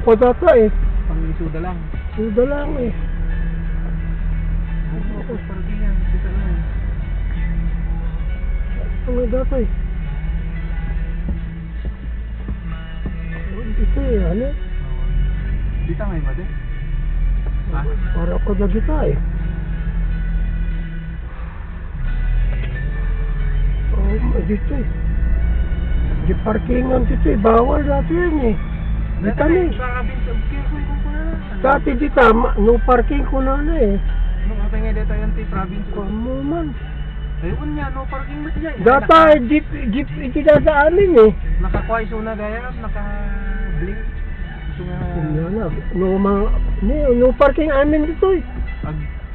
ako data eh. Pang isuda lang. Suda lang eh. Ako, parking yan. Dito na eh. Ano data eh. Dito eh, ano? Dito ngayon ba din? Ha? Para ako na kita eh. Dito eh. Di parkingan dito eh. Bawal dati yan eh. Dito na eh. Dati dito, no parking ko na eh. Nung apa nga dito yung province ko. Kamu man. Ayun nga, no parking ba siya? Data jeep itinadaanin eh. Nakakway suna gaya, naka-blink. Gusto nga... No parking amin dito eh.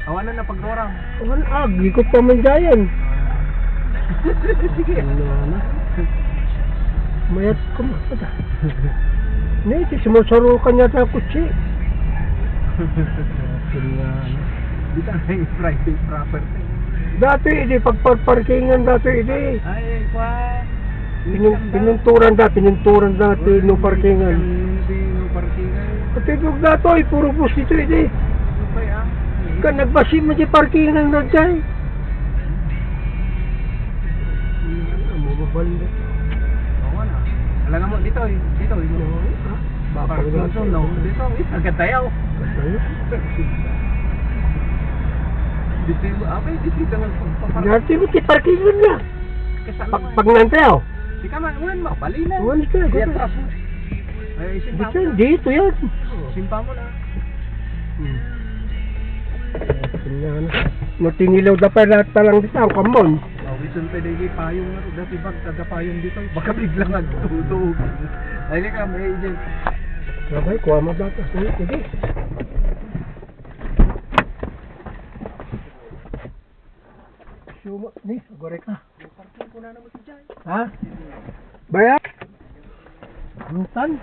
Awanan na pag-dorang. Ikot pa man dyan. Sige. Mayat ko mapada. Iti sumusaro ka niya sa kutsi. Dito na yung private property. Dati hindi pagparkingan dati hindi. Ay, kwa... Pinunturan dati no parkingan. Hindi no parkingan. Pati yung dato ay puro bus dito hindi. Ka nagbasi mo di parkingan na dyan. Mababal na. Oo na. Alam mo dito eh. Dito eh. Bakit no? Dito eh. Agatayaw. Dito yung apay. Dito yung pagpaparang. Dati mo di parkingan na. Pag nantayaw. Di ka man. Ulan mo. Bali na. Uwan ka. Di atras mo. Ay, simpa mo na. Dito yan. Simpa mo na. Natingilaw da pa lahat talang dito ang kamon. Wisun pwede yung payong nga. Dati bag kada payong dito. Baka biglang nagtutuog. Ay ka may agent. Sabay, kuha mo data. Sige. Suma, ni, agore ka. Parking ko na naman si Jai. Ha? Bayat? Antan?